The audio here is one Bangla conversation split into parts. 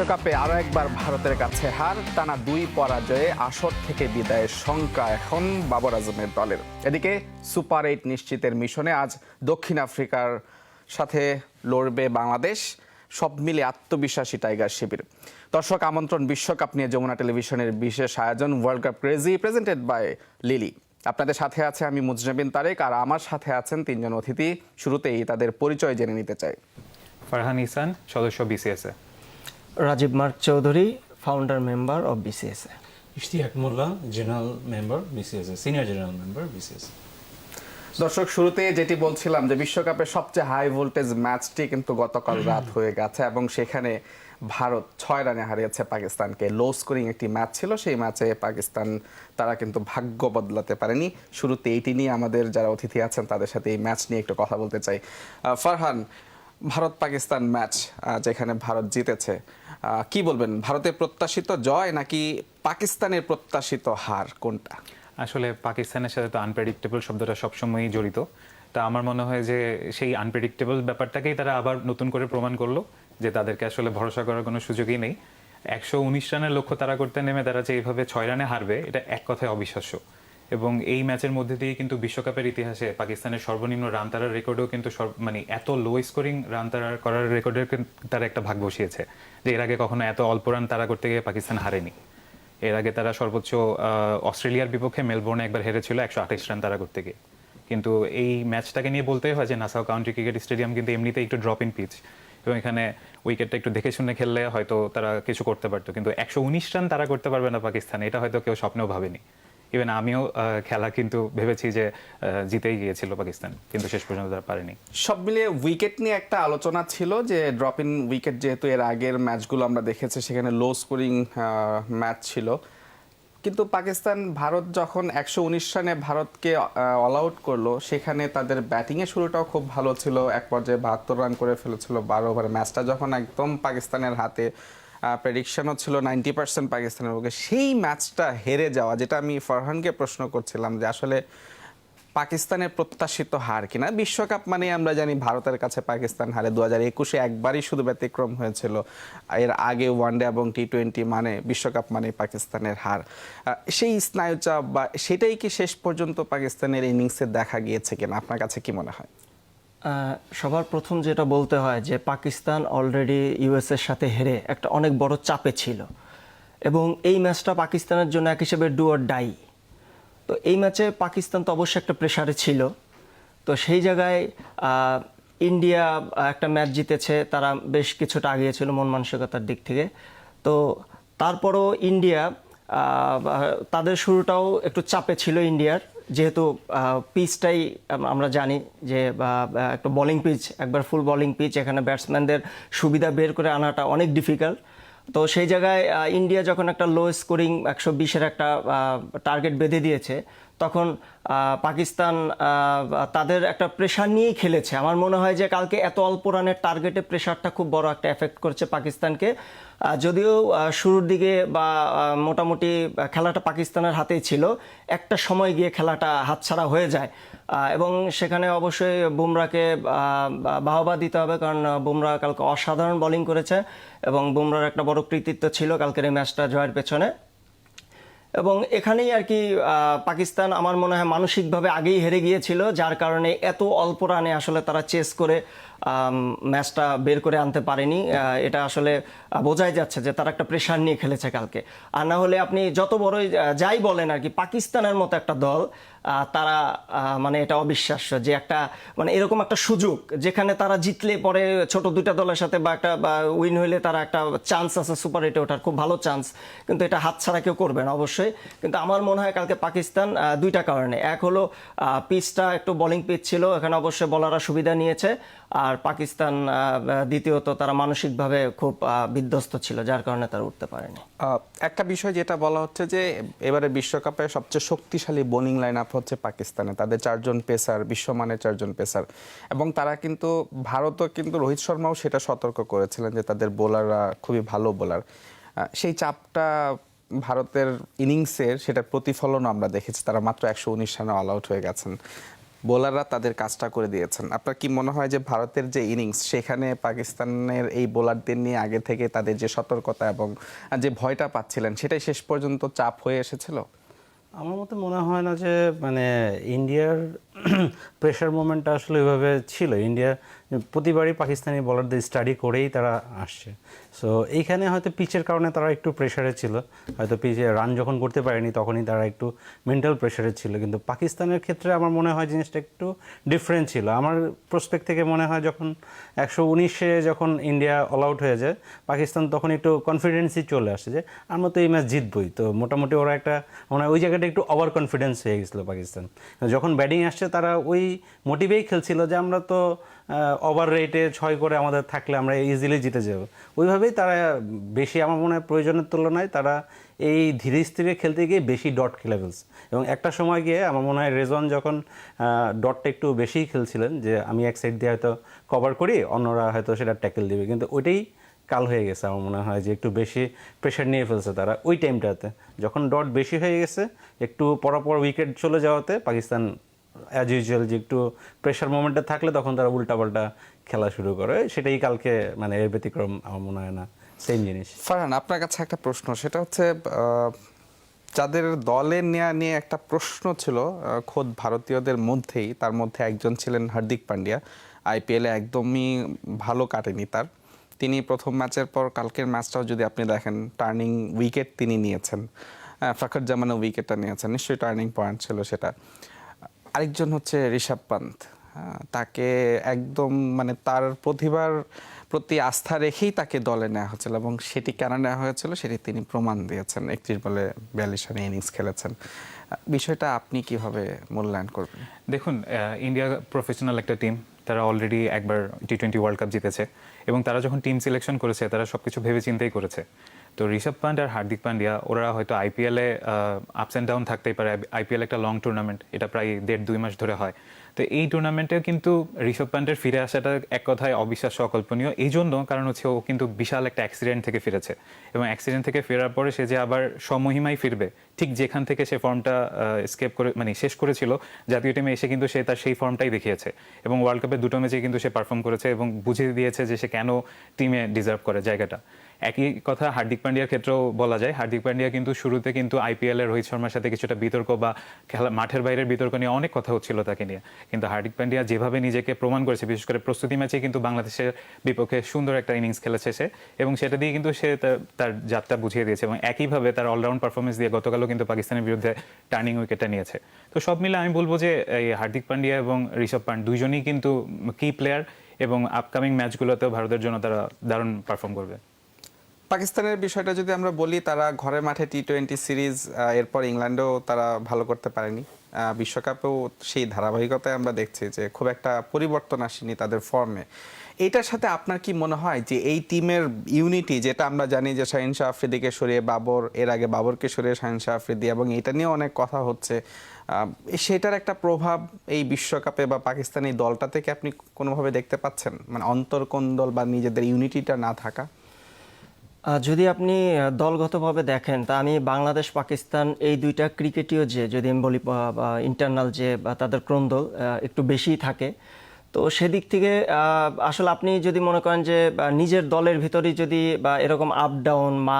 বিশ্বকাপে আরও একবার ভারতের কাছে হার, টানা 2 পরাজয়ে আসর থেকে বিদায়ের শঙ্কা এখন বাবর আজমের দলের। এদিকে সুপার 8 নিশ্চিতের মিশনে আজ দক্ষিণ আফ্রিকার সাথে লড়বে বাংলাদেশ। সব মিলে আত্মবিশ্বাসী টাইগার শিবির। দর্শক আমন্ত্রণ বিশ্বকাপ নিয়ে যমুনা টেলিভিশনের বিশেষ আয়োজন world cup crazy, presented by Lily. আপনাদের সাথে আছে আমি মুজনাবিন তারেক, আর আমার সাথে আছেন 3 জন অতিথি। শুরুতেই তাদের পরিচয় জেনে নিতে চাই। ফারহান ইহসান, সদস্য BCSA. Rajib Mark Chowdhury, founder member of BCSA. Ishtiaq Molla, general member BCSA, senior general member BCSA. দর্শক শুরুতে যেটি বলছিলাম যে বিশ্বকাপের সবচেয়ে হাই ভোল্টেজ ম্যাচটি কিন্তু গতকাল রাত হয়ে গেছে এবং সেখানে ভারত 6 রানে হারিয়েছে পাকিস্তানকে। লো স্কোরিং একটি ম্যাচ ছিল, সেই ম্যাচে পাকিস্তান তারা কিন্তু ভাগ্য বদলাতে পারেনি। শুরুতে এইটি নিয়ে আমাদের যারা অতিথি আছেন তাদের সাথে এই ম্যাচ নিয়ে একটু কথা বলতে চাই। ফারহান, ভারত পাকিস্তান ম্যাচ যেখানে ভারত জিতেছে, কি বলবেন? ভারতের প্রত্যাশিত জয় নাকি পাকিস্তানের প্রত্যাশিত হার, কোনটা? আসলে পাকিস্তানের সাথে তো আনপ্রেডিক্টেবল শব্দটা সবসময়ই জড়িত। তা আমার মনে হয় যে সেই আনপ্রেডিক্টেবল ব্যাপারটাকেই তারা আবার নতুন করে প্রমাণ করলো যে তাদেরকে আসলে ভরসা করার কোনো সুযোগই নেই। 119 রানের লক্ষ্য তারা করতে নেমে তারা যে এইভাবে 6 রানে হারবে, এটা এক কথায় অবিশ্বাস্য। এবং এই ম্যাচের মধ্যে দিয়ে কিন্তু বিশ্বকাপের ইতিহাসে পাকিস্তানের সর্বনিম্ন রান তারার রেকর্ডেও কিন্তু মানে এত লো স্কোরিং রান তারা করার রেকর্ডের তারা একটা ভাগ বসিয়েছে যে এর আগে কখনো এত অল্প রান তারা করতে গিয়ে পাকিস্তান হারেনি। এর আগে তারা সর্বোচ্চ অস্ট্রেলিয়ার বিপক্ষে মেলবোর্নে একবার হেরেছিল 128 রান তারা করতে গিয়ে। কিন্তু এই ম্যাচটাকে নিয়ে বলতেই হয় যে নাসাউ কাউন্টি ক্রিকেট স্টেডিয়াম কিন্তু এমনিতেই একটু ড্রপ ইন পিচ, এবং এখানে উইকেটটা একটু দেখে শুনে খেললে হয়তো তারা কিছু করতে পারতো, কিন্তু 119 রান তারা করতে পারবে না পাকিস্তানে, এটা হয়তো কেউ স্বপ্নেও ভাবেনি। ইভেন আমিও খেলা কিন্তু ভেবেছি যে জিতেই গিয়েছিল পাকিস্তান, কিন্তু শেষ পর্যন্ত তারা পারেনি। সব মিলিয়ে উইকেট নিয়ে একটা আলোচনা ছিল যে ড্রপ ইন উইকেট, যেহেতু এর আগের ম্যাচগুলো আমরা দেখেছি সেখানে লো স্কোরিং ম্যাচ ছিল। কিন্তু পাকিস্তান, ভারত যখন 119 রানে ভারতকে অল আউট করলো, সেখানে তাদের ব্যাটিংয়ের শুরুটাও খুব ভালো ছিল। এক পর্যায়ে 72 রান করে ফেলেছিল 12 ওভারে। ম্যাচটা যখন একদম পাকিস্তানের হাতে, প্রেডিকশনও ছিল 90% পাকিস্তানের পক্ষে, সেই ম্যাচটা হেরে যাওয়া, যেটা আমি ফারহানকে প্রশ্ন করছিলাম যে আসলে পাকিস্তানের প্রত্যাশিত হার কিনা। বিশ্বকাপ মানে আমরা জানি ভারতের কাছে পাকিস্তান হারে, 2021-এ একবারই শুধু ব্যতিক্রম হয়েছিল। এর আগে ওয়ানডে এবং টি20 মানে বিশ্বকাপ মানে পাকিস্তানের হার। সেই স্নায়ুচাপ বা সেটাই কি শেষ পর্যন্ত পাকিস্তানের ইনিংসে দেখা গিয়েছে কিনা, আপনার কাছে কি মনে হয়? সবার প্রথম যেটা বলতে হয় যে পাকিস্তান অলরেডি ইউএসএর সাথে হেরে একটা অনেক বড় চাপে ছিল, এবং এই ম্যাচটা পাকিস্তানের জন্য এক হিসেবে ডু অর ডাই। তো এই ম্যাচে পাকিস্তান তো অবশ্যই একটা প্রেশারে ছিল। তো সেই জায়গায় ইন্ডিয়া একটা ম্যাচ জিতেছে, তারা বেশ কিছুটা আগিয়ে ছিল মন মানসিকতার দিক থেকে। তো তারপরও ইন্ডিয়া, তাদের শুরুটাও একটু চাপে ছিল ইন্ডিয়ার, যেহেতু পিচটাই আমরা জানি যে একটা বোলিং পিচ, একবার ফুল বোলিং পিচ, এখানে ব্যাটসম্যানদের সুবিধা বের করে আনাটা অনেক ডিফিকাল্ট। তো সেই জায়গায় ইন্ডিয়া যখন একটা লো স্কোরিং 120-এর একটা টার্গেট বেঁধে দিয়েছে, তখন পাকিস্তান তাদের একটা প্রেশার নিয়েই খেলেছে। আমার মনে হয় যে কালকে এত অল্প রানের টার্গেটে প্রেশারটা খুব বড় একটা এফেক্ট করেছে পাকিস্তানকে। যদিও শুরুর দিকে বা মোটামুটি খেলাটা পাকিস্তানের হাতেই ছিল, একটা সময় গিয়ে খেলাটা হাতছাড়া হয়ে যায়। এবং সেখানে অবশ্যই বুমরাকে বাহবা দিতে হবে, কারণ বুমরা কালকে অসাধারণ বোলিং করেছে এবং বুমরার একটা বড় কৃতিত্ব ছিল কালকের এই ম্যাচটা জয়ের পেছনে। এবং এখানেই আর কি পাকিস্তান আমার মনে হয় মানসিকভাবে আগেই হেরে গিয়েছিল, যার কারণে এত অল্প রানে আসলে তারা চেস করে ম্যাচটা বের করে আনতে পারেনি। এটা আসলে বোঝাই যাচ্ছে যে তারা একটা প্রেশার নিয়ে খেলেছে কালকে। আর না হলে আপনি যত বড়ই যাই বলেন আর কি, পাকিস্তানের মতো একটা দল, তারা মানে এটা অবিশ্বাস্য যে একটা মানে এরকম একটা সুযোগ যেখানে তারা জিতলে পরে ছোট দুইটা দলের সাথে বা একটা উইন হইলে তারা একটা চান্স আছে সুপার 8-এ ওঠার, খুব ভালো চান্স, কিন্তু এটা হাতছাড়া কেউ করবে না অবশ্যই। কিন্তু আমার মনে হয় কালকে পাকিস্তান দুইটা কারণে, এক হলো পিচটা একটু বোলিং পিচ ছিল, এখানে অবশ্যই বোলাররা সুবিধা নিয়েছে, আর পাকিস্তান দ্বিতীয়ত তারা মানসিকভাবে খুব বিধ্বস্ত ছিল, যার কারণে তারা উঠতে পারেনি। একটা বিষয় যেটা বলা হচ্ছে যে এবারে বিশ্বকাপে সবচেয়ে শক্তিশালী বোলিং লাইন আপ হচ্ছে পাকিস্তানে। তাদের 4 জন পেসার, বিশ্বমানের 4 জন পেসার, এবং তারা কিন্তু, ভারতও কিন্তু, রোহিত শর্মাও সেটা সতর্ক করেছিলেন যে তাদের বোলাররা খুবই ভালো বোলার। সেই চাপটা ভারতের ইনিংসের সেটার প্রতিফলন আমরা দেখেছি। তারা মাত্র 119 রানে অল আউট হয়ে গেছেন। বোলাররা তাদের কাজটা করে দিয়েছেন। আপনার কি মনে হয় যে ভারতের যে ইনিংস সেখানে পাকিস্তানের এই বোলারদের নিয়ে আগে থেকে তাদের যে সতর্কতা এবং যে ভয়টা পাচ্ছিলেন সেটাই শেষ পর্যন্ত চাপ হয়ে এসেছিল? আমার মতে মনে হয় না যে মানে ইন্ডিয়ার প্রেশার মোমেন্টটা আসলে ওইভাবে ছিল। ইন্ডিয়া প্রতিবারই পাকিস্তানি বলারদের স্টাডি করেই তারা আসছে। সো এইখানে হয়তো পিচের কারণে তারা একটু প্রেশারে ছিল, হয়তো পিচে রান যখন করতে পারেনি তখনই তারা একটু মেন্টাল প্রেশারে ছিল। কিন্তু পাকিস্তানের ক্ষেত্রে আমার মনে হয় জিনিসটা একটু ডিফারেন্ট ছিল। আমার প্রসপেক্ট থেকে মনে হয় যখন 119-এ যখন ইন্ডিয়া অল আউট হয়ে যায়, পাকিস্তান তখন একটু কনফিডেন্সই চলে আসে যে আমরা তো এই ম্যাচ জিতবই। তো মোটামুটি ওরা একটা মনে হয় ওই জায়গাটা একটু ওভার কনফিডেন্স হয়ে গেছিলো পাকিস্তান। যখন ব্যাটিং আসছে তারা ওই মোটিভেই খেলছিল যে আমরা তো ওভার রেটে 6 করে আমাদের থাকলে আমরা ইজিলি জিতে যাব। ওইভাবেই তারা বেশি, আমার মনে হয় প্রয়োজনের তুলনায় তারা এই ধীরে স্থিরে খেলতে গিয়ে বেশি ডট খেলে ফেলছে। এবং একটা সময় গিয়ে আমার মনে হয় রেজওয়ান যখন ডটটা একটু বেশিই খেলছিলেন, যে আমি এক সাইড দিয়ে হয়তো কভার করি, অন্যরা হয়তো সেটা ট্যাকেল দিবে, কিন্তু ওইটাই কাল হয়ে গেছে। আমার মনে হয় যে একটু বেশি প্রেশার নিয়ে ফেলছে তারা ওই টাইমটাতে। যখন ডট বেশি হয়ে গেছে, একটু পরপর উইকেট চলে যাওয়াতে পাকিস্তান অ্যাজ ইউজুয়াল যে একটু প্রেশার মোমেন্টে থাকলে তখন তারা উল্টাপাল্টা খেলা শুরু করে। সেটাই কালকে মানে এর ব্যতিক্রম আমার মনে হয় না, সেম জিনিস। ফারহান, আপনার কাছে একটা প্রশ্ন, সেটা হচ্ছে যাদের দলের নেওয়া নিয়ে একটা প্রশ্ন ছিল খোদ ভারতীয়দের মধ্যেই, তার মধ্যে একজন ছিলেন হার্দিক পান্ডিয়া। আইপিএলে একদমই ভালো কাটেনি তার। তিনি প্রথম ম্যাচের পর কালকের ম্যাচটাও যদি আপনি দেখেন, টার্নিং উইকেট তিনি নিয়েছেন, ফাখর জামানও উইকেটটা নিয়েছেন, নিশ্চয়ই টার্নিং পয়েন্ট ছিল সেটা। আরেকজন হচ্ছে ঋষভ পান্ত, তাকে একদম মানে তার প্রতিভার প্রতি আস্থা রেখেই তাকে দলে নেওয়া হয়েছিল এবং সেটি কেন নেওয়া হয়েছিল সেটি তিনি প্রমাণ দিয়েছেন। 31 বলে 42 রানের ইনিংস খেলেছেন। বিষয়টা আপনি কিভাবে মূল্যায়ন করবেন? দেখুন, ইন্ডিয়া প্রফেশনাল একটা টিম, তারা অলরেডি একবার টি-20 ওয়ার্ল্ড কাপ জিতেছে এবং তারা যখন টিম সিলেকশন করেছে তারা সবকিছু ভেবে চিন্তাই করেছে। তো ঋষভ পান্ট আর হার্দিক পান্ডিয়া ওরা হয়তো আইপিএলে আপস অ্যান্ড ডাউন থাকতেই পারে। আইপিএল একটা লং টুর্নামেন্ট, এটা প্রায় 1.5-2 মাস ধরে হয়। তো এই টুর্নামেন্টে কিন্তু ঋষভ পান্টের ফিরে আসাটা এক কথায় অবিশ্বাস্য, অকল্পনীয়। এই জন্য কারণ হচ্ছে ও কিন্তু বিশাল একটা অ্যাক্সিডেন্ট থেকে ফিরেছে এবং অ্যাক্সিডেন্ট থেকে ফেরার পরে সে যে আবার স্বমহিমায় ফিরবে, ঠিক যেখান থেকে সে ফর্মটা স্কেপ করে মানে শেষ করেছিল জাতীয় টিমে এসে, কিন্তু সে তার সেই ফর্মটাই দেখিয়েছে এবং ওয়ার্ল্ড কাপের 2টো ম্যাচে কিন্তু সে পারফর্ম করেছে এবং বুঝিয়ে দিয়েছে যে সে কেন টিমে ডিজার্ভ করে জায়গাটা। একই কথা হার্দিক পান্ডিয়ার ক্ষেত্রেও বলা যায়। হার্দিক পান্ডিয়া কিন্তু শুরুতে কিন্তু আইপিএলের রোহিত শর্মার সাথে কিছুটা বিতর্ক বা খেলা মাঠের বাইরের বিতর্ক নিয়ে অনেক কথা হচ্ছিল তাকে নিয়ে, কিন্তু হার্দিক পান্ডিয়া যেভাবে নিজেকে প্রমাণ করেছে, বিশেষ করে প্রস্তুতি ম্যাচে কিন্তু বাংলাদেশের বিপক্ষে সুন্দর একটা ইনিংস খেলেছে সে, এবং সেটা দিয়ে কিন্তু সে তার যাত্রা বুঝিয়ে দিয়েছে এবং একইভাবে তার অলরাউন্ড পারফরমেন্স দিয়ে গতকালও কিন্তু পাকিস্তানের বিরুদ্ধে টার্নিং উইকেটটা নিয়েছে। তো সব মিলে আমি বলবো যে এই হার্দিক পান্ডিয়া এবং ঋষভ পান্ট দুইজনই কিন্তু কি প্লেয়ার এবং আপকামিং ম্যাচগুলোতেও ভারতের জন্য তারা দারুণ পারফর্ম করবে। পাকিস্তানের বিষয়টা যদি আমরা বলি, তারা ঘরের মাঠে টি-20 সিরিজ, এরপর ইংল্যান্ডেও তারা ভালো করতে পারেনি। বিশ্বকাপেও সেই ধারাবাহিকতায় আমরা দেখছি যে খুব একটা পরিবর্তন আসেনি তাদের ফর্মে। এইটার সাথে আপনার কি মনে হয় যে এই টিমের ইউনিটি, যেটা আমরা জানি যে শাহিন শাহ আফ্রিদিকে সরিয়ে বাবর, এর আগে বাবরকে সরিয়ে শাহিন শাহ আফ্রিদি, এবং এটা নিয়ে অনেক কথা হচ্ছে, সেটার একটা প্রভাব এই বিশ্বকাপে বা পাকিস্তানি দলটা থেকে আপনি কোনোভাবে দেখতে পাচ্ছেন? মানে অন্তর্কোন্দল বা নিজেদের ইউনিটিটা না থাকা? যদি আপনি দলগতভাবে দেখেন, তা আমি বাংলাদেশ পাকিস্তান এই দুইটা ক্রিকেটীয় যে যদি আমি বলি ইন্টারনাল যে বা তাদের ক্রন্দল একটু বেশিই থাকে। তো সেদিক থেকে আসলে আপনি যদি মনে করেন যে নিজের দলের ভিতরেই যদি বা এরকম আপ ডাউন বা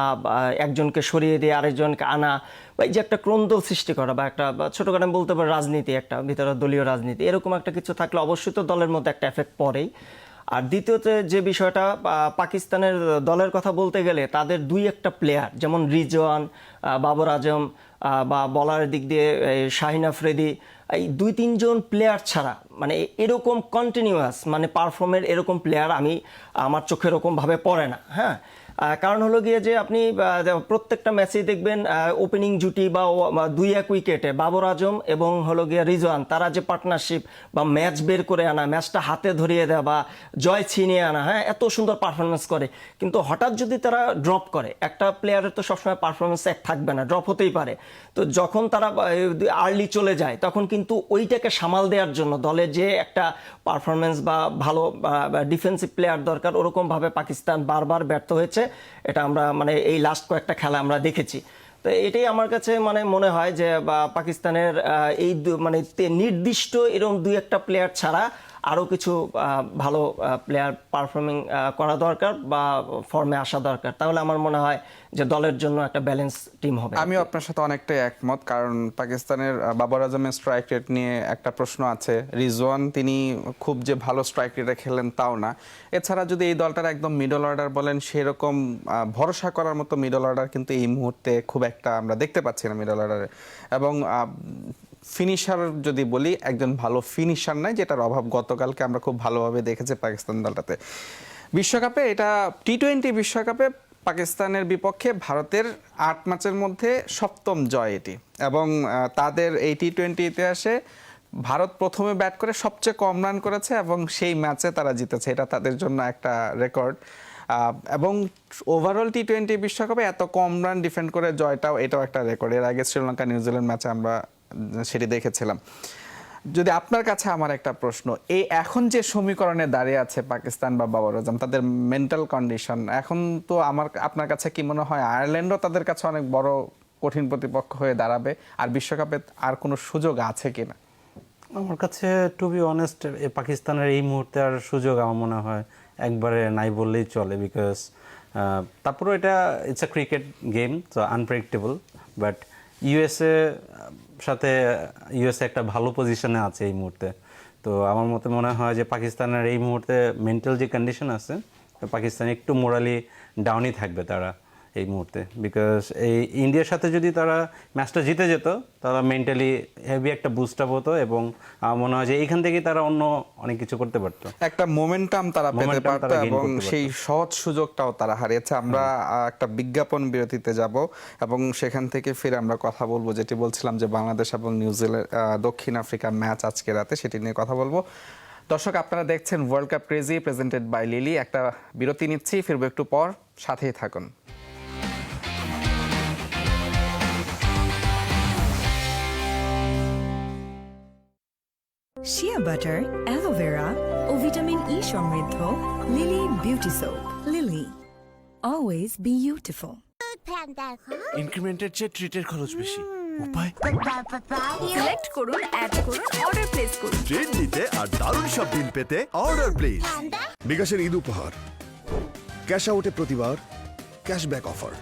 একজনকে সরিয়ে দিয়ে আরেকজনকে আনা, বা এই যে একটা ক্রন্দল সৃষ্টি করা বা একটা ছোটোখাটো আমি বলতে পারি রাজনীতি, একটা ভিতরে দলীয় রাজনীতি, এরকম একটা কিছু থাকলে অবশ্যই তো দলের মধ্যে একটা এফেক্ট পড়েই। আর দ্বিতীয়তে যে বিষয়টা, পাকিস্তানের দলের কথা বলতে গেলে তাদের 2-1 প্লেয়ার যেমন রিজওয়ান, বাবর আজম বা বলারের দিক দিয়ে শাহিন আফ্রিদি, এই 2-3 জন প্লেয়ার ছাড়া মানে এরকম কন্টিনিউয়াস মানে পারফর্মের এরকম প্লেয়ার আমার চোখে এরকমভাবে পড়ে না। হ্যাঁ, কারণ হলো গিয়ে যে আপনি প্রত্যেকটা ম্যাচেই দেখবেন ওপেনিং জুটি বা 2-1 উইকেটে বাবর আজম এবং হলো গিয়ে রিজওয়ান, তারা যে পার্টনারশিপ বা ম্যাচ বের করে আনা, ম্যাচটা হাতে ধরিয়ে দেওয়া বা জয় ছিনিয়ে আনা, হ্যাঁ, এত সুন্দর পারফরমেন্স করে। কিন্তু হঠাৎ যদি তারা ড্রপ করে, একটা প্লেয়ারের তো সবসময় পারফরমেন্স এক থাকবে না, ড্রপ হতেই পারে। তো যখন তারা আর্লি চলে যায় তখন কিন্তু ওইটাকে সামাল দেওয়ার জন্য দলে যে একটা পারফরমেন্স বা ভালো ডিফেন্সিভ প্লেয়ার দরকার, ওরকমভাবে পাকিস্তান বারবার ব্যর্থ হয়েছে। এটা আমরা মানে এই লাস্ট কয়েকটা খেলা আমরা দেখেছি। তো এটাই আমার কাছে মানে মনে হয় যে পাকিস্তানের এই মানে নির্দিষ্ট এরকম 2-1টা প্লেয়ার ছাড়া আরও কিছু ভালো প্লেয়ার পারফর্মিং করা দরকার বা ফর্মে আসা দরকার, তাহলে আমার মনে হয় যে দলের জন্য একটা ব্যালেন্স টিম হবে। আমি আপনার সাথে অনেকটাই একমত, কারণ পাকিস্তানের বাবর আজমের স্ট্রাইক রেট নিয়ে একটা প্রশ্ন আছে। রিজওয়ান তিনি খুব যে ভালো স্ট্রাইক রেটে খেলেন তাও না। এছাড়া যদি এই দলটার একদম মিডল অর্ডার বলেন, সেরকম ভরসা করার মতো মিডল অর্ডার কিন্তু এই মুহূর্তে খুব একটা আমরা দেখতে পাচ্ছি না মিডল অর্ডারে। এবং ফিনিশার যদি বলি, একজন ভালো ফিনিশার নাই, যেটার অভাব গতকালকে আমরা খুব ভালোভাবে দেখেছি পাকিস্তান দলটাতে। বিশ্বকাপে এটা টি-20 বিশ্বকাপে পাকিস্তানের বিপক্ষে ভারতের 8 ম্যাচের মধ্যে 7ম জয় এটি, এবং তাদের এই টি-20 ইতিহাসে ভারত প্রথমে ব্যাট করে সবচেয়ে কম রান করেছে এবং সেই ম্যাচে তারা জিতেছে। এটা তাদের জন্য একটা রেকর্ড। এবং ওভারঅল টি-20 বিশ্বকাপে এত কম রান ডিফেন্ড করে জয়টাও, এটাও একটা রেকর্ড। এর আগে শ্রীলঙ্কা নিউজিল্যান্ড ম্যাচে আমরা সেটি দেখেছিলাম। যদি আপনার কাছে আমার একটা প্রশ্ন, এই এখন যে সমীকরণে দাঁড়িয়ে আছে পাকিস্তান বা বাবর আজম, তাদের মেন্টাল কন্ডিশন এখন তো আপনার কাছে কি মনে হয় আয়ারল্যান্ডও তাদের কাছে অনেক বড় কঠিন প্রতিপক্ষ হয়ে দাঁড়াবে, আর বিশ্বকাপে আর কোনো সুযোগ আছে কিনা? আমার কাছে টু বি অনেস্ট পাকিস্তানের এই মুহূর্তে আর সুযোগ আমার মনে হয় একবারে নাই বললেই চলে, বিকজ তারপরেও এটা it's a cricket game, so unpredictable. But USA একটা ভালো পজিশনে আছে এই মুহূর্তে। তো আমার মতে মনে হয় যে পাকিস্তানের এই মুহূর্তে মেন্টাল যে কন্ডিশন আছে, পাকিস্তান একটু মোরালি ডাউনই থাকবে তারা এই মুহূর্তে, বিকজ এই ইন্ডিয়ার সাথে যদি তারা ম্যাচটা জিতে যেত, তারা মেন্টালি হেভি একটা বুস্ট আপ হতো, এবং আমার মনে হয় যে এইখান থেকেই তারা অন্য অনেক কিছু করতে পারতো, একটা মোমেন্টাম তারা পেতে পারতো, এবং সেই সহজ সুযোগটাও তারা হারিয়েছে। আমরা একটা বিজ্ঞাপন বিরতিতে যাব এবং সেখান থেকে ফিরে আমরা কথা বলবো, যেটি বলছিলাম যে বাংলাদেশ এবং নিউজিল্যান্ড দক্ষিণ আফ্রিকার ম্যাচ আজকে রাতে, সেটি নিয়ে কথা বলবো। দর্শক, আপনারা দেখছেন world cup crazy presented by Lily. একটা বিরতি নিচ্ছি, ফিরবো একটু পর, সাথেই থাকুন। Shea butter, aloe vera vitamin E সমৃদ্ধ Lily beauty soap. Lily, always be beautiful. ইনক্রিমেন্টের চেয়ে ট্রিটের খরচ বেশি, উপায় সিলেক্ট করুন, অ্যাড করুন, অর্ডার প্লেস করুন। ট্রেড নিতে আর দারুণ সব ডিল পেতে অর্ডার প্লিজ। বিকাশের ঈদ উপহার, ক্যাশ আউটে প্রতিবার ক্যাশব্যাক অফার।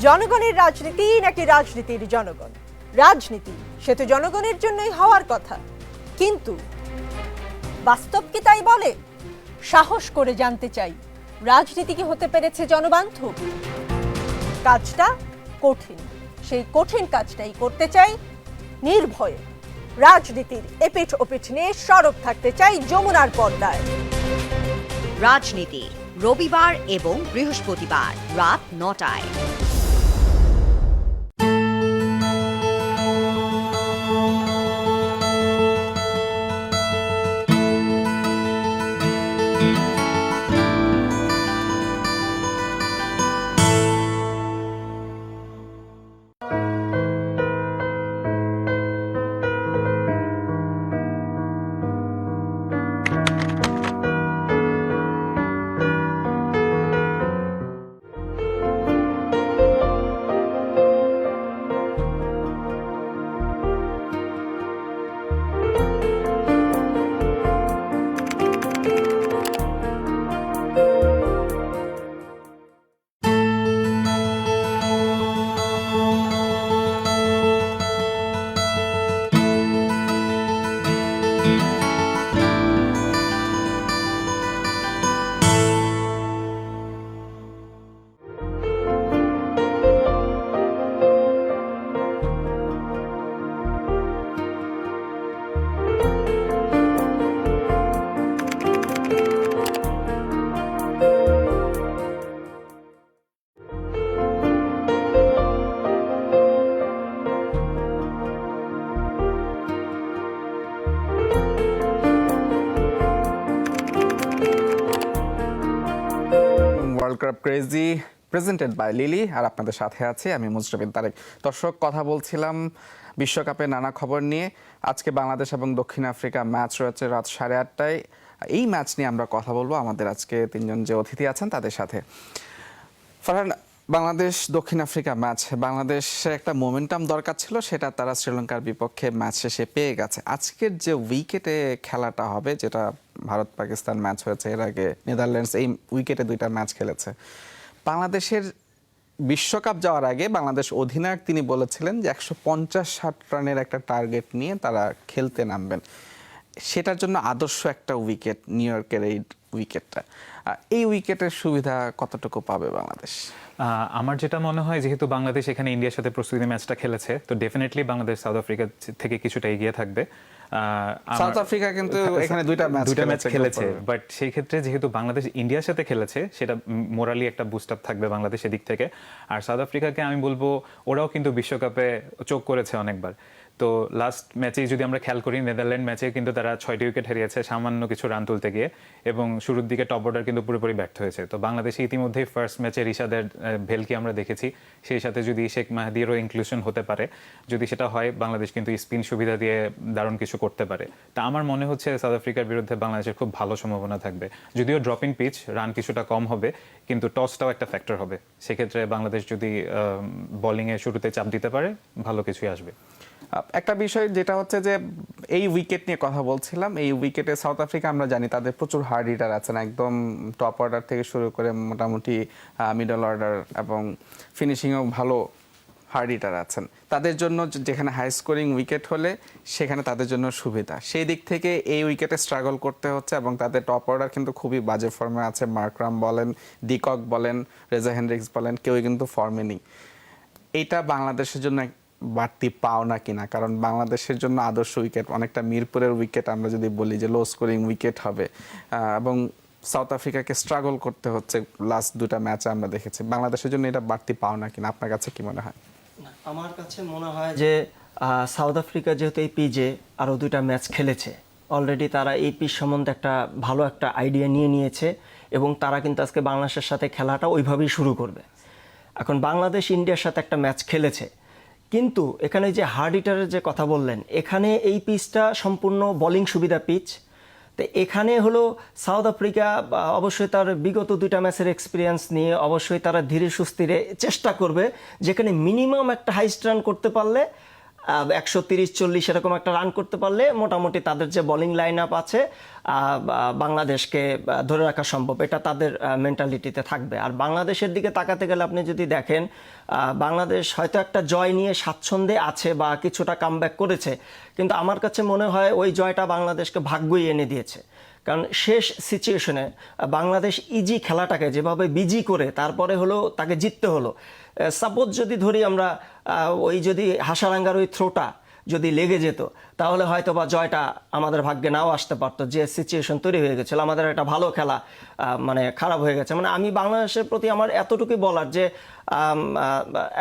জনগণের রাজনীতি নাকি রাজনীতির জনগণ? রাজনীতি সে তো জনগণের জন্যই হওয়ার কথা, কিন্তু বাস্তব কি তাই বলে? সাহস করে জানতে চাই, রাজনীতি কি হতে পেরেছে জনবান্ধব? কাজটা কঠিন, সেই কঠিন কাজটাই করতে চাই নির্ভয়ে। রাজনীতির এপিঠ ওপিঠ নিয়ে সরব থাকতে চাই যমুনার পর্দায়। রাজনীতি রবিবার এবং বৃহস্পতিবার রাত 9টায়। World cup crazy presented by Lily, আর আপনাদের সাথে আছি আমি মুজরাবিন তারেক। দর্শক, কথা বলছিলাম বিশ্বকাপের নানা খবর নিয়ে। আজকে বাংলাদেশ এবং দক্ষিণ আফ্রিকা ম্যাচ রয়েছে রাত 8:30টায়। এই ম্যাচ নিয়ে আমরা কথা বলবো আমাদের আজকে তিনজন যে অতিথি আছেন তাদের সাথে। ফারহান, বাংলাদেশ দক্ষিণ আফ্রিকা ম্যাচ, বাংলাদেশের একটা মোমেন্টাম দরকার ছিল, সেটা তারা শ্রীলঙ্কার বিপক্ষে ম্যাচ শেষে পেয়ে গেছে। আজকের যে উইকেটে খেলাটা হবে, যেটা ভারত পাকিস্তান ম্যাচ হয়েছে এর আগে, নেদারল্যান্ডস এই উইকেটে 2টা ম্যাচ খেলেছে। বাংলাদেশের বিশ্বকাপ যাওয়ার আগে বাংলাদেশ অধিনায়ক তিনি বলেছিলেন যে 150-60 রানের একটা টার্গেট নিয়ে তারা খেলতে নামবেন। সেটার জন্য আদর্শ একটা উইকেট নিউ ইয়র্কের এই উইকেটটা। এই উইকেটের সুবিধা কতটুকু পাবে বাংলাদেশ? আমার যেটা মনে হয়, যেহেতু বাংলাদেশ এখানে ইন্ডিয়ার সাথে প্রস্তুতি ম্যাচটা খেলেছে, তো ডেফিনেটলি বাংলাদেশ সাউথ আফ্রিকা থেকে কিছুটা এগিয়ে থাকবে। সাউথ আফ্রিকা কিন্তু এখানে 2টা ম্যাচ খেলেছে, বাট সেই ক্ষেত্রে যেহেতু বাংলাদেশ ইন্ডিয়ার সাথে খেলেছে, সেটা মোরালি একটা বুস্ট আপ থাকবে বাংলাদেশের দিক থেকে। আর সাউথ আফ্রিকাকে আমি বলবো, ওরাও কিন্তু বিশ্বকাপে চোখ করেছে অনেকবার। তো লাস্ট ম্যাচেই যদি আমরা খেয়াল করি, নেদারল্যান্ড ম্যাচে কিন্তু তারা 6টি উইকেট হারিয়েছে সামান্য কিছু রান তুলতে গিয়ে, এবং শুরুর দিকে টপ অর্ডার কিন্তু পুরোপুরি ব্যর্থ হয়েছে। তো বাংলাদেশে ইতিমধ্যেই ফার্স্ট ম্যাচে রিশাদের ভেলকি আমরা দেখেছি, সেই সাথে যদি শেখ মাহাদিরও ইনক্লুশন হতে পারে, যদি সেটা হয়, বাংলাদেশ কিন্তু স্পিন সুবিধা দিয়ে দারুণ কিছু করতে পারে। তা আমার মনে হচ্ছে সাউথ আফ্রিকার বিরুদ্ধে বাংলাদেশের খুব ভালো সম্ভাবনা থাকবে। যদিও ড্রপিং পিচ, রান কিছুটা কম হবে, কিন্তু টসটাও একটা ফ্যাক্টর হবে। সেক্ষেত্রে বাংলাদেশ যদি বোলিংয়ে শুরুতে চাপ দিতে পারে, ভালো কিছুই আসবে। একটা বিষয় যেটা হচ্ছে যে এই উইকেট নিয়ে কথা বলছিলাম, এই উইকেটে সাউথ আফ্রিকা আমরা জানি তাদের প্রচুর হার্ড হিটার আছেন, একদম টপ অর্ডার থেকে শুরু করে মোটামুটি মিডল অর্ডার এবং ফিনিশিংও ভালো হার্ড হিটার আছেন। তাদের জন্য যেখানে হাই স্কোরিং উইকেট হলে সেখানে তাদের জন্য সুবিধা। সেই দিক থেকে এই উইকেটে স্ট্রাগল করতে হচ্ছে, এবং তাদের টপ অর্ডার কিন্তু খুবই বাজে ফর্মে আছে। মার্করাম বলেন, ডিকক বলেন, রেজা হেনরিক্স বলেন, কেউই কিন্তু ফর্মে নেই। এইটা বাংলাদেশের জন্য বাড়তি পাওনা কিনা? কারণ বাংলাদেশের জন্য আদর্শ উইকেট অনেকটা মিরপুরের উইকেট, আমরা যদি বলি যে লো স্কোরিং উইকেট হবে, এবং সাউথ আফ্রিকাকে স্ট্রাগল করতে হচ্ছে লাস্ট 2টা ম্যাচে আমরা দেখেছি। বাংলাদেশের জন্য এটা বাড়তি পাওনা কিনা, আপনার কাছে কি মনে হয়? আমার কাছে মনে হয় যে সাউথ আফ্রিকা যেহেতু এই পিচে আরও 2টা ম্যাচ খেলেছে, অলরেডি তারা এই পিচ সম্বন্ধে একটা ভালো একটা আইডিয়া নিয়ে নিয়েছে, এবং তারা কিন্তু আজকে বাংলাদেশের সাথে খেলাটা ওইভাবেই শুরু করবে। এখন বাংলাদেশ ইন্ডিয়ার সাথে একটা ম্যাচ খেলেছে, কিন্তু এখানে যে হার্ড হিটারের যে কথা বললেন, এখানে এই পিচটা সম্পূর্ণ বোলিং সুবিধা পিচ। তো এখানে হলো সাউথ আফ্রিকা অবশ্যই তার বিগত 2টা ম্যাচের এক্সপিরিয়েন্স নিয়ে অবশ্যই তারা ধীরে সুস্থিরে চেষ্টা করবে, যেখানে মিনিমাম একটা হাইস্ট রান করতে পারলে 130-40 এরকম একটা রান করতে পারলে মোটামুটি তাদের যে বোলিং লাইন আপ আছে বাংলাদেশকে ধরে রাখা সম্ভব, এটা তাদের মেন্টালিটিতে থাকবে। আর বাংলাদেশের দিকে তাকাতে গেলে আপনি যদি দেখেন, বাংলাদেশ হয়তো একটা জয় নিয়ে স্বাচ্ছন্দ্যে আছে বা কিছুটা কামব্যাক করেছে, কিন্তু আমার কাছে মনে হয় ওই জয়টা বাংলাদেশকে ভাগ্যই এনে দিয়েছে। কারণ শেষ সিচুয়েশনে বাংলাদেশ ইজি খেলাটাকে যেভাবে বিজি করে তারপরে হলো তাকে জিততে হলো। সাপোজ যদি ধরি আমরা, ওই যদি হাসারাঙ্গার ওই থ্রোটা যদি লেগে যেত, তাহলে হয়তো বা জয়টা আমাদের ভাগ্যে নাও আসতে পারতো। যে সিচুয়েশন তৈরি হয়ে গেছিলো, আমাদের একটা ভালো খেলা মানে খারাপ হয়ে গেছে। মানে আমি বাংলাদেশের প্রতি আমার এতটুকুই বলার যে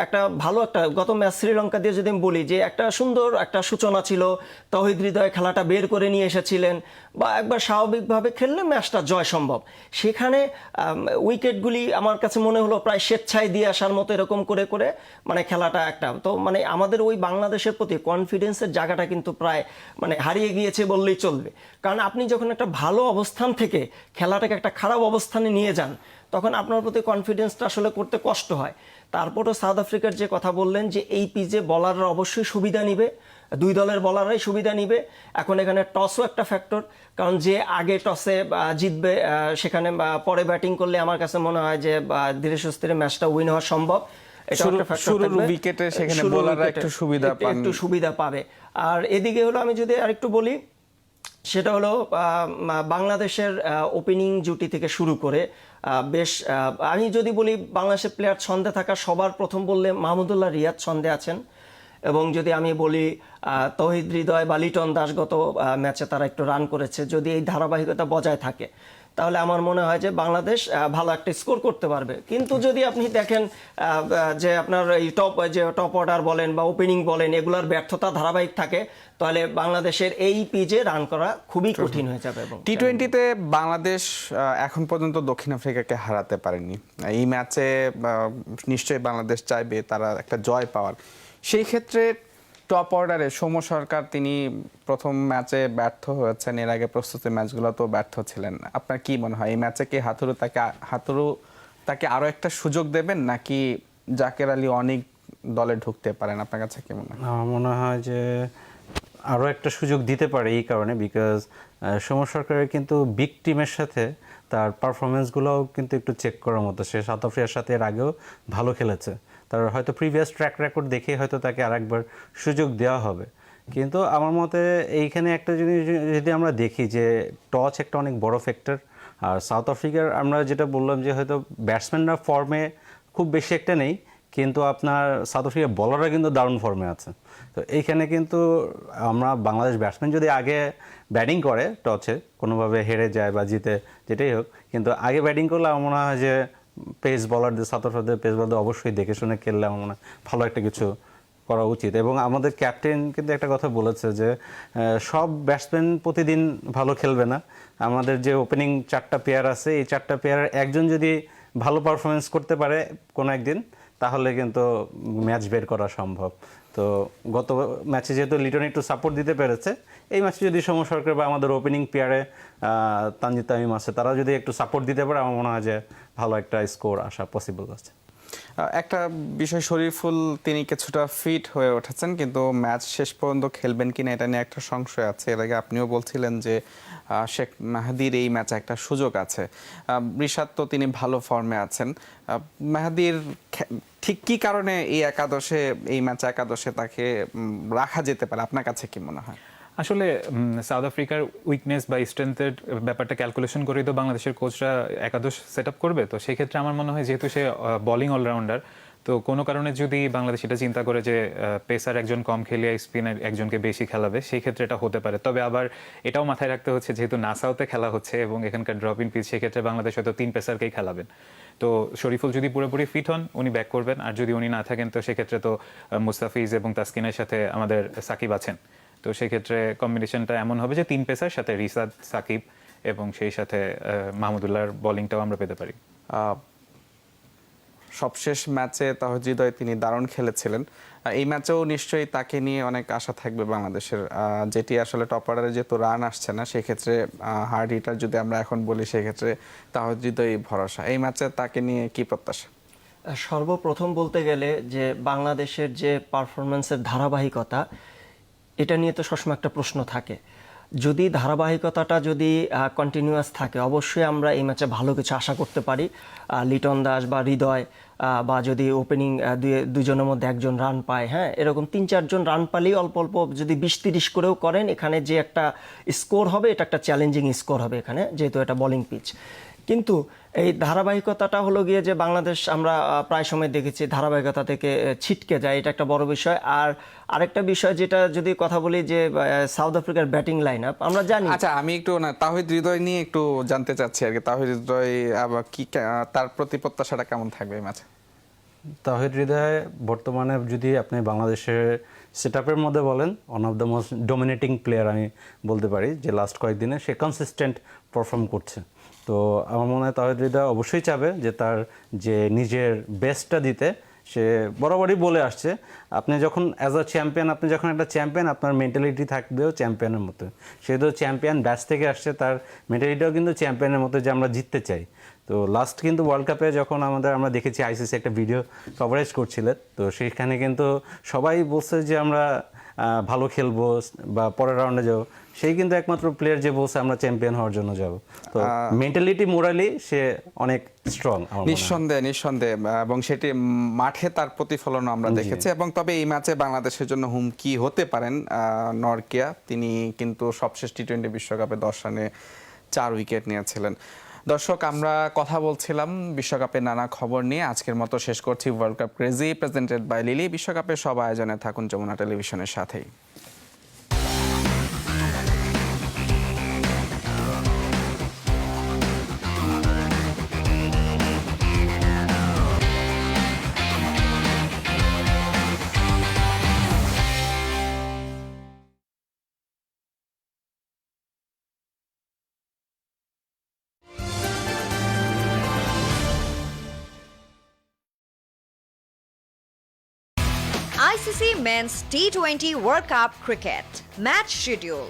একটা ভালো একটা গত ম্যাচ শ্রীলঙ্কা দিয়ে যদি আমি বলি যে একটা সুন্দর একটা সূচনা ছিল, তৌহিদ হৃদয় খেলাটা বের করে নিয়ে এসেছিলেন, বা একবার স্বাভাবিকভাবে খেললে ম্যাচটা জয় সম্ভব। সেখানে উইকেটগুলি আমার কাছে মনে হলো প্রায় স্বেচ্ছায় দিয়ে আসার মতো এরকম করে করে মানে খেলাটা একটা, তো মানে আমাদের ওই বাংলাদেশের প্রতি কনফিডেন্সের জায়গাটা কিন্তু প্রায় মানে হারিয়ে গিয়েছে বললেই চলবে। কারণ আপনি যখন একটা ভালো অবস্থান থেকে খেলাটাকে একটা খারাপ অবস্থানে নিয়ে যান, তখন আপনার প্রতি কনফিডেন্সটা আসলে করতে কষ্ট হয়। তারপরও সাউথ আফ্রিকার যে কথা বললেন যে এই পিচে বলাররা অবশ্যই সুবিধা নিবে, 2 দলের বলাররাই সুবিধা নিবে। এখন এখানে টসও একটা ফ্যাক্টর, কারণ যে আগে টসে জিতবে সেখানে পরে ব্যাটিং করলে আমার কাছে মনে হয় যে ধীরে সুস্থিরে ম্যাচটা উইন হওয়া সম্ভব। একটু সুবিধা পাবে। আর এদিকে হলো আমি যদি আরেকটু বলি, সেটা হলো বাংলাদেশের ওপেনিং জুটি থেকে শুরু করে বেশ, আমি যদি বলি বাংলাদেশের প্লেয়ার ছন্দে থাকা সবার প্রথম বললে মাহমুদুল্লাহ রিয়াদ ছন্দে আছেন, এবং যদি আমি বলি তৌহিদ হৃদয় বা লিটন দাস গত ম্যাচে তারা একটু রান করেছে, যদি এই ধারাবাহিকতা বজায় থাকে তাহলে আমার মনে হয় যে বাংলাদেশ ভালো একটা স্কোর করতে পারবে। কিন্তু যদি আপনি দেখেন যে আপনার এই টপ অর্ডার বলেন বা ওপেনিং বলেন এগুলার ব্যর্থতা ধারাবাহিক থাকে, তাহলে বাংলাদেশের এই পিচে রান করা খুবই কঠিন হয়ে যাবে। এবং টি-20-তে বাংলাদেশ এখন পর্যন্ত দক্ষিণ আফ্রিকাকে হারাতে পারেনি। এই ম্যাচে নিশ্চয়ই বাংলাদেশ চাইবে তারা একটা জয় পাওয়ার। সেই ক্ষেত্রে টপ অর্ডারে সৌম্য সরকার তিনি প্রথম ম্যাচে ব্যর্থ হয়েছেন, এর আগে প্রস্তুতি ম্যাচগুলোতেও ব্যর্থ ছিলেন। আপনার কি মনে হয় এই ম্যাচে কি হাথুরু তাকে আরো একটা সুযোগ দেবেন, নাকি জাকের আলী অনেক দলে ঢুকতে পারেন? আপনার কাছে কি মনে হয়? আমার মনে হয় যে আরও একটা সুযোগ দিতে পারে এই কারণে, বিকজ সৌম্য সরকারের কিন্তু বিগ টিমের সাথে তার পারফরমেন্সগুলোও কিন্তু একটু চেক করার মতো। সে সাউথ আফ্রিকার সাথে এর আগেও ভালো খেলেছে, তার হয়তো প্রিভিয়াস ট্র্যাক রেকর্ড দেখে হয়তো তাকে আরেকবার সুযোগ দেওয়া হবে। কিন্তু আমার মতে এইখানে একটা জিনিস যদি আমরা দেখি যে টচ একটা অনেক বড় ফ্যাক্টর। আর সাউথ আফ্রিকার আমরা যেটা বললাম যে হয়তো ব্যাটসম্যানরা ফর্মে খুব বেশি একটা নেই, কিন্তু আপনার সাউথ আফ্রিকার বলাররা কিন্তু দারুণ ফর্মে আছে। তো এইখানে কিন্তু আমরা বাংলাদেশ ব্যাটসম্যান যদি আগে ব্যাটিং করে টচে কোনোভাবে হেরে যায় বা জিতে যেটাই হোক, কিন্তু আগে ব্যাটিং করলে আমার মনে হয় যে পেস বলারদের সাউথ আফ্রিকার পেস বলারদের অবশ্যই দেখে শুনে খেললে আমার মনে হয় ভালো একটা কিছু করা উচিত। এবং আমাদের ক্যাপ্টেন কিন্তু একটা কথা বলেছে যে সব ব্যাটসম্যান প্রতিদিন ভালো খেলবে না। আমাদের যে ওপেনিং 4টা প্লেয়ার আছে, এই 4টা প্লেয়ারের একজন যদি ভালো পারফরমেন্স করতে পারে কোনো একদিন, তাহলে কিন্তু ম্যাচ বের করা সম্ভব। তো গত ম্যাচে যেহেতু লিটন একটু সাপোর্ট দিতে পেরেছে, এই ম্যাচে যদি সৌম্য সরকার বা আমাদের ওপেনিং প্লেয়ারে তানজিদ তামিম আছে, তারা যদি একটু সাপোর্ট দিতে পারে, আমার মনে হয় যে ভালো একটা স্কোর আসা পসিবল আছে। একটা বিষয়, শরীফুল তিনি কিছুটা ফিট হয়ে উঠেছেন, কিন্তু ম্যাচ শেষ পর্যন্ত খেলবেন কিনা এটা নিয়ে একটা সংশয় আছে। এর আগে আপনিও বলছিলেন যে শেখ মাহাদির এই ম্যাচে একটা সুযোগ আছে। রিশাদ তো তিনি ভালো ফর্মে আছেন। মাহাদির ঠিক কি কারণে এই ম্যাচ একাদশে তাকে রাখা যেতে পারে? আপনার কাছে কি মনে হয়? আসলে সাউথ আফ্রিকার উইকনেস বা স্ট্রেংথের ব্যাপারটা ক্যালকুলেশন করেই তো বাংলাদেশের কোচরা একাদশ সেট আপ করবে। তো সেই ক্ষেত্রে আমার মনে হয় যেহেতু সে বোলিং অলরাউন্ডার, তো কোনো কারণে যদি বাংলাদেশ এটা চিন্তা করে যে পেসার একজন কম খেলিয়ে স্পিনার একজনকে বেশি খেলাবে, সেই ক্ষেত্রে এটা হতে পারে। তবে আবার এটাও মাথায় রাখতে হচ্ছে যেহেতু নাসাউতে খেলা হচ্ছে এবং এখানকার ড্রপ ইন পিচ, সেক্ষেত্রে বাংলাদেশ হয়তো 3 পেসারকেই খেলাবেন। তো শরীফুল যদি পুরোপুরি ফিট হন উনি ব্যাক করবেন, আর যদি উনি না থাকেন তো সেক্ষেত্রে তো মুস্তাফিজ এবং তাসকিনের সাথে আমাদের সাকিব আছেন। তো সেই ক্ষেত্রে কম্বিনেশনটা এমন হবে যে 3 পেসার সাথে রিশাদ, সাকিব এবং সেই সাথে মাহমুদুল্লাহর বোলিংটাও আমরা পেতে পারি। সবশেষ ম্যাচে তাওহিদ তিনি দারুণ খেলেছিলেন। এই ম্যাচেও নিশ্চয়ই তাকে নিয়ে অনেক আশা থাকবে বাংলাদেশের, যেটি আসলে টপ অর্ডারে যেহেতু রান আসছে না, সেক্ষেত্রে হার্ড হিটার যদি আমরা এখন বলি সেক্ষেত্রে তাওহিদ ভরসা। এই ম্যাচে তাকে নিয়ে কি প্রত্যাশা? সর্বপ্রথম বলতে গেলে যে বাংলাদেশের যে পারফরমেন্সের ধারাবাহিকতা, এটা নিয়ে তো সবসময় একটা প্রশ্ন থাকে। যদি ধারাবাহিকতাটা যদি কন্টিনিউয়াস থাকে, অবশ্যই আমরা এই ম্যাচে ভালো কিছু আশা করতে পারি। লিটন দাস বা হৃদয় বা যদি ওপেনিং দুজনের মধ্যে একজন রান পায়, হ্যাঁ, এরকম 3-4 জন রান পালেই অল্প অল্প যদি 20-30 করেও করেন, এখানে যে একটা স্কোর হবে এটা একটা চ্যালেঞ্জিং স্কোর হবে এখানে, যেহেতু এটা বোলিং পিচ। কিন্তু এই ধারাবাহিকতাটা হলো গিয়ে যে বাংলাদেশ আমরা প্রায় সময় দেখেছি ধারাবাহিকতা থেকে ছিটকে যায়, এটা একটা বড় বিষয়। আর আরেকটা বিষয় যেটা যদি কথা বলি যে সাউথ আফ্রিকার ব্যাটিং লাইন আপ আমরা জানি। আচ্ছা, আমি একটু তাওহিদ হৃদয় নিয়ে একটু জানতে চাচ্ছি আর কি। তাওহিদ হৃদয় আবার কি তার প্রতি প্রত্যাশাটা কেমন থাকবে এই ম্যাচে? তাওহিদ হৃদয় বর্তমানে যদি আপনি বাংলাদেশের সেটআপের মধ্যে বলেন, one of the most dominating player আমি বলতে পারি, যে লাস্ট কয়েকদিনে সে কনসিস্টেন্ট পারফর্ম করছে। তো আমার মনে হয় তাওহিদ হৃদয় অবশ্যই চাবে যে তার যে নিজের বেস্টটা দিতে। সে বরাবরই বলে আসছে, আপনি যখন অ্যাজ আ চ্যাম্পিয়ন, আপনি যখন একটা চ্যাম্পিয়ন, আপনার মেন্টালিটি থাকবেও চ্যাম্পিয়নের মতো। সে তো চ্যাম্পিয়ন ব্যাচ থেকে আসছে, তার মেন্টালিটিও কিন্তু চ্যাম্পিয়নের মতো, যে আমরা জিততে চাই। তো লাস্ট কিন্তু ওয়ার্ল্ড কাপে যখন আমরা দেখেছি আইসিসি একটা ভিডিও কভারেজ করছিলেন, তো সেখানে কিন্তু সবাই বলছে যে আমরা ভালো খেলবো বা পরের রাউন্ডে যাবো। সেই কিন্তু একমাত্র প্লেয়ার যে বলছে আমরা চ্যাম্পিয়ন হওয়ার জন্য যাব। তো মেন্টালিটি মোরালি সে অনেক স্ট্রং নিঃসন্দেহে এবং সেটি মাঠে তার প্রতিফলন আমরা দেখেছি। এবং তবে এই ম্যাচে বাংলাদেশের জন্য হুমকি হতে পারেন নরকিয়া। তিনি কিন্তু সবশেষ টি-20 বিশ্বকাপে 10 রানে 4 উইকেট নিয়েছিলেন। দর্শক, আমরা কথা বলছিলাম বিশ্বকাপের নানা খবর নিয়ে। আজকের মতো শেষ করছি world cup crazy presented by Lily. বিশ্বকাপের সব আয়োজনে থাকুন যমুনা টেলিভিশনের সাথেই। ICC Men's T20 World Cup Cricket Match Schedule